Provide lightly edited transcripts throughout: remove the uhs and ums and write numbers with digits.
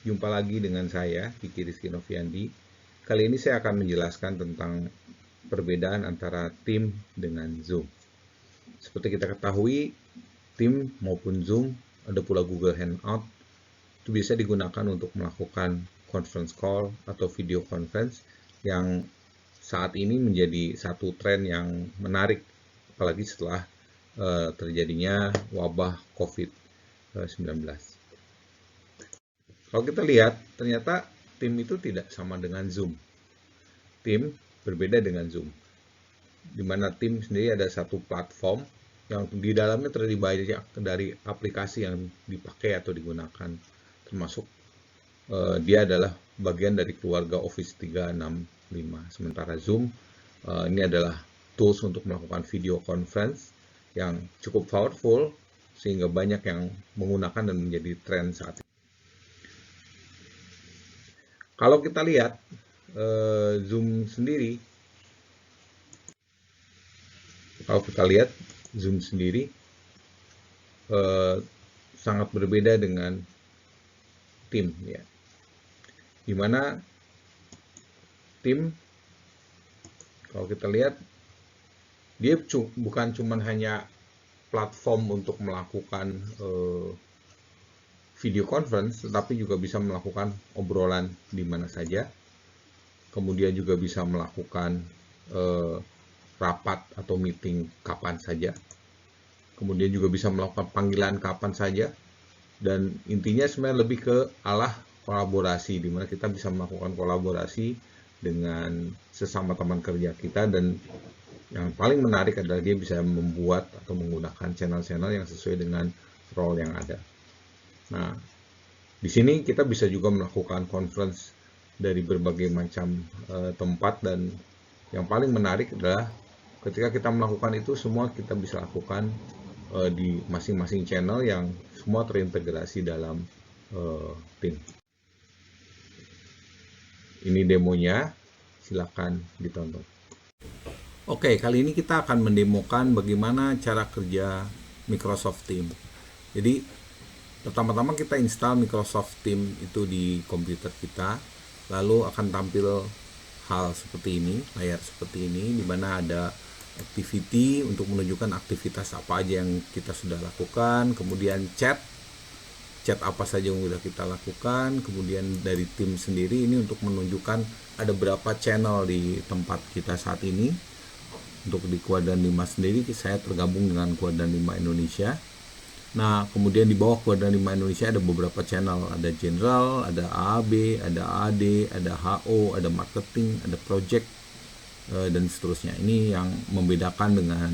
Jumpa lagi dengan saya, Kiki Rizky Noviandi. Kali ini saya akan menjelaskan tentang perbedaan antara tim dengan Zoom. Seperti kita ketahui, tim maupun Zoom, ada pula Google Hangout, itu bisa digunakan untuk melakukan conference call atau video conference yang saat ini menjadi satu tren yang menarik, apalagi setelah terjadinya wabah COVID-19. Kalau kita lihat, ternyata tim itu tidak sama dengan Zoom. Tim berbeda dengan Zoom, di mana tim sendiri ada satu platform yang di dalamnya terdiri banyak dari aplikasi yang dipakai atau digunakan, termasuk dia adalah bagian dari keluarga Office 365. Sementara Zoom ini adalah tools untuk melakukan video conference yang cukup powerful sehingga banyak yang menggunakan dan menjadi tren saat ini. Kalau kita lihat Zoom sendiri, sangat berbeda dengan tim, ya. Dimana tim, kalau kita lihat, dia bukan cuma hanya platform untuk melakukan video conference, tetapi juga bisa melakukan obrolan di mana saja. Kemudian juga bisa melakukan rapat atau meeting kapan saja. Kemudian juga bisa melakukan panggilan kapan saja. Dan intinya sebenarnya lebih ke arah kolaborasi, di mana kita bisa melakukan kolaborasi dengan sesama teman kerja kita, dan yang paling menarik adalah dia bisa membuat atau menggunakan channel-channel yang sesuai dengan role yang ada. Nah, di sini kita bisa juga melakukan conference dari berbagai macam tempat, dan yang paling menarik adalah ketika kita melakukan itu semua kita bisa lakukan di masing-masing channel yang semua terintegrasi dalam tim. Ini demonya, silakan ditonton. Oke, kali ini kita akan mendemokan bagaimana cara kerja Microsoft Teams. Jadi, pertama-tama kita install Microsoft Teams itu di komputer kita, lalu akan tampil hal seperti ini, layar seperti ini, di mana ada activity untuk menunjukkan aktivitas apa aja yang kita sudah lakukan, kemudian chat apa saja yang sudah kita lakukan, kemudian dari tim sendiri ini untuk menunjukkan ada berapa channel di tempat kita saat ini. Untuk di kuadran 5 sendiri saya tergabung dengan kuadran 5 Indonesia. Nah, kemudian di bawah kuadran 5 Indonesia ada beberapa channel, ada general, ada AAB, ada AD, ada HO, ada marketing, ada project, dan seterusnya. Ini yang membedakan dengan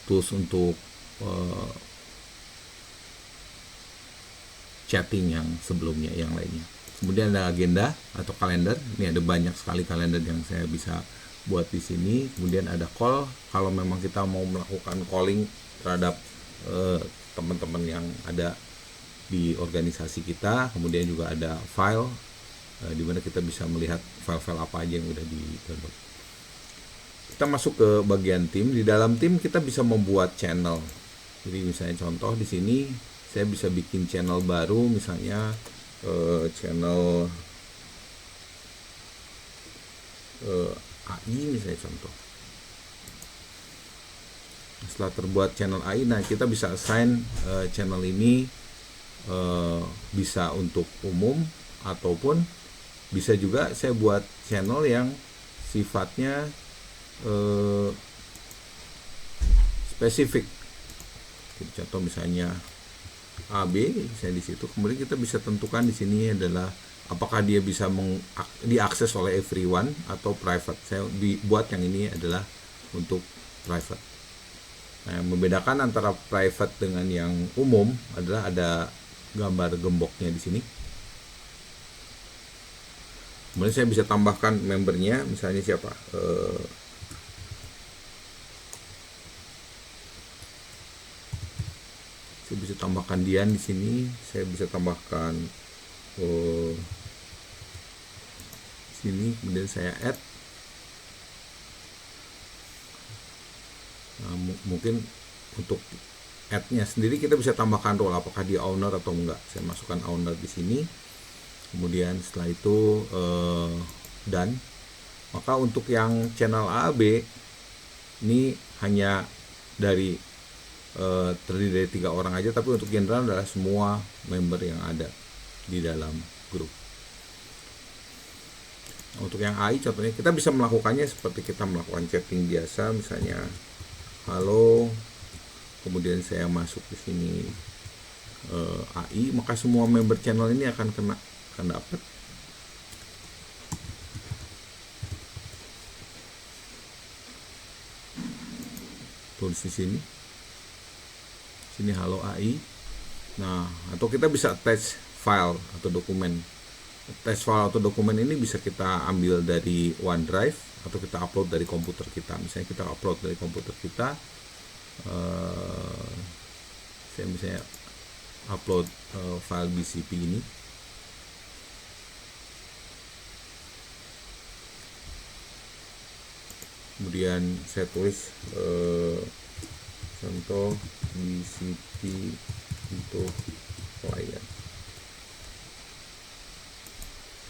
tools untuk chatting yang sebelumnya, yang lainnya. Kemudian ada agenda atau kalender. Ini ada banyak sekali kalender yang saya bisa buat di sini. Kemudian ada call, kalau memang kita mau melakukan calling terhadap teman-teman yang ada di organisasi kita. Kemudian juga ada file, di mana kita bisa melihat file-file apa aja yang udah di-download. Kita masuk ke bagian tim. Di dalam tim kita bisa membuat channel. Jadi misalnya contoh di sini saya bisa bikin channel baru, misalnya channel AI misalnya contoh. Setelah terbuat channel AI, nah kita bisa assign channel ini bisa untuk umum, ataupun bisa juga saya buat channel yang sifatnya spesifik. Contoh misalnya AB, misalnya di situ. Kemudian kita bisa tentukan di sini adalah apakah dia bisa diakses oleh everyone atau private. Saya buat yang ini adalah untuk private. Nah, yang membedakan antara private dengan yang umum adalah ada gambar gemboknya di sini. Kemudian saya bisa tambahkan membernya, misalnya siapa? Saya bisa tambahkan Dian di sini. Saya bisa tambahkan sini. Kemudian saya add. Nah, mungkin untuk add-nya sendiri kita bisa tambahkan role, apakah dia owner atau enggak. Saya masukkan owner di sini. Kemudian setelah itu done. Maka untuk yang channel AAB ini hanya terdiri dari 3 orang aja, tapi untuk general adalah semua member yang ada di dalam grup. Untuk yang AI contohnya kita bisa melakukannya seperti kita melakukan chatting biasa, misalnya halo, kemudian saya masuk di sini AI, maka semua member channel ini akan dapat. Tulis di sini halo AI. Nah, atau kita bisa attach file atau dokumen. Attach file atau dokumen ini bisa kita ambil dari OneDrive atau kita upload dari komputer kita. Misalnya kita upload dari komputer kita, saya misalnya upload file BCP ini. Kemudian saya tulis contoh BCP untuk klien.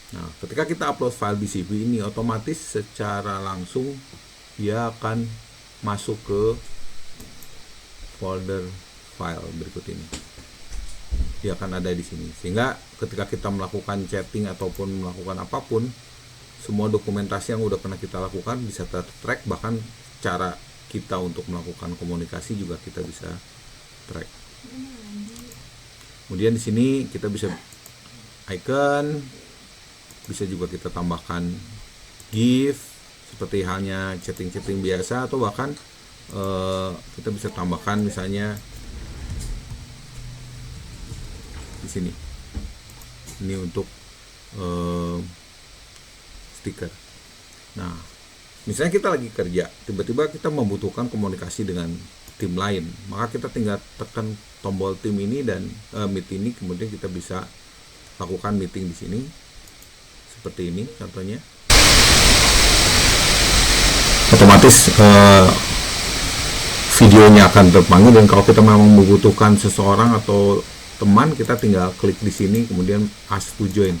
Nah, ketika kita upload file BCP ini, otomatis secara langsung dia akan masuk ke folder file berikut ini. Dia akan ada di sini. Sehingga ketika kita melakukan chatting ataupun melakukan apapun, semua dokumentasi yang udah pernah kita lakukan bisa ter-track, bahkan cara kita untuk melakukan komunikasi juga kita bisa track. Kemudian di sini kita bisa icon, bisa juga kita tambahkan GIF seperti halnya chatting-chatting biasa, atau bahkan kita bisa tambahkan misalnya di sini. Ini untuk stiker. Nah, misalnya kita lagi kerja, tiba-tiba kita membutuhkan komunikasi dengan tim lain, maka kita tinggal tekan tombol tim ini dan meet ini, kemudian kita bisa lakukan meeting di sini seperti ini contohnya. Otomatis videonya akan terpanggil, dan kalau kita memang membutuhkan seseorang atau teman, kita tinggal klik di sini kemudian ask to join,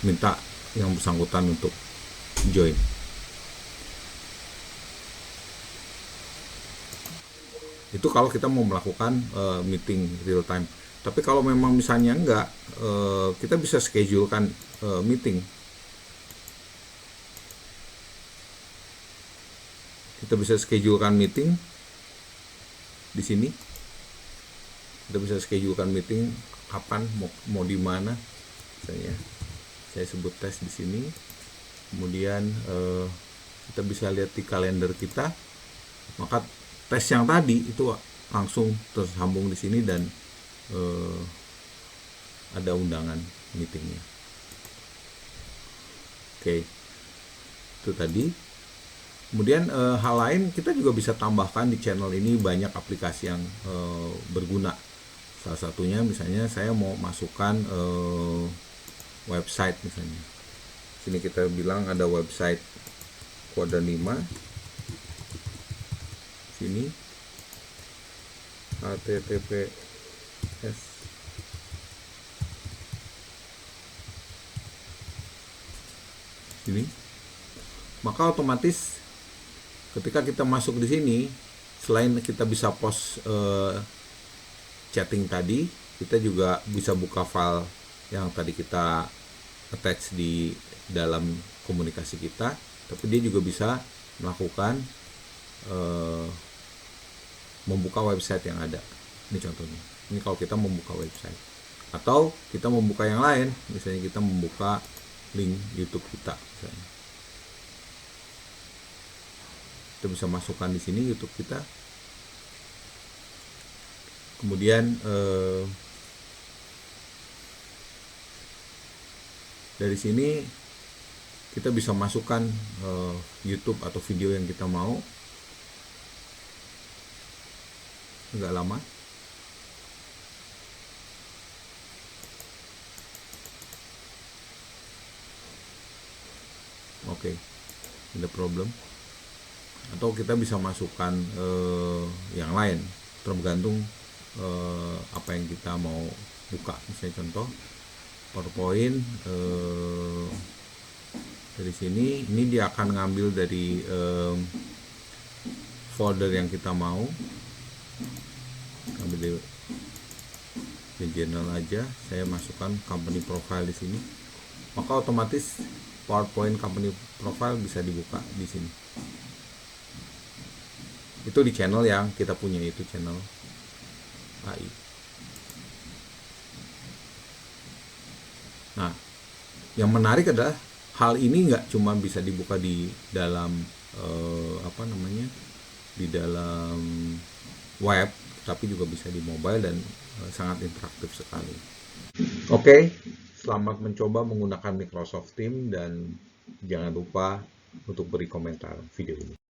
minta yang bersangkutan untuk join. Itu kalau kita mau melakukan meeting real time. Tapi kalau memang misalnya enggak, kita bisa schedulekan meeting. Kita bisa schedulekan meeting di sini. Kita bisa schedulekan meeting kapan, mau di mana. Misalnya saya sebut tes di sini. Kemudian kita bisa lihat di kalender kita, maka tes yang tadi itu langsung tersambung di sini dan ada undangan meetingnya. Oke, itu tadi. Kemudian hal lain kita juga bisa tambahkan di channel ini banyak aplikasi yang berguna. Salah satunya misalnya saya mau masukkan website misalnya. Sini kita bilang ada website Kuadran 5. Sini https sini, maka otomatis ketika kita masuk di sini, selain kita bisa post chatting tadi, kita juga bisa buka file yang tadi kita attach di dalam komunikasi kita, tapi dia juga bisa melakukan membuka website yang ada. Ini contohnya. Ini kalau kita membuka website. Atau kita membuka yang lain, misalnya kita membuka link YouTube kita misalnya. Kita bisa masukkan di sini YouTube kita. Kemudian dari sini kita bisa masukkan YouTube atau video yang kita mau. Agak lama. Oke, ada problem. Atau kita bisa masukkan yang lain, tergantung apa yang kita mau buka. Misalnya contoh PowerPoint, dari sini ini dia akan ngambil dari folder yang kita mau, ambil di general aja, saya masukkan company profile di sini, maka otomatis PowerPoint company profile bisa dibuka di sini. Itu di channel yang kita punya, itu channel AI. Nah, yang menarik adalah hal ini nggak cuma bisa dibuka di dalam di dalam web, tapi juga bisa di mobile dan sangat interaktif sekali. Oke, selamat mencoba menggunakan Microsoft Teams dan jangan lupa untuk beri komentar video ini.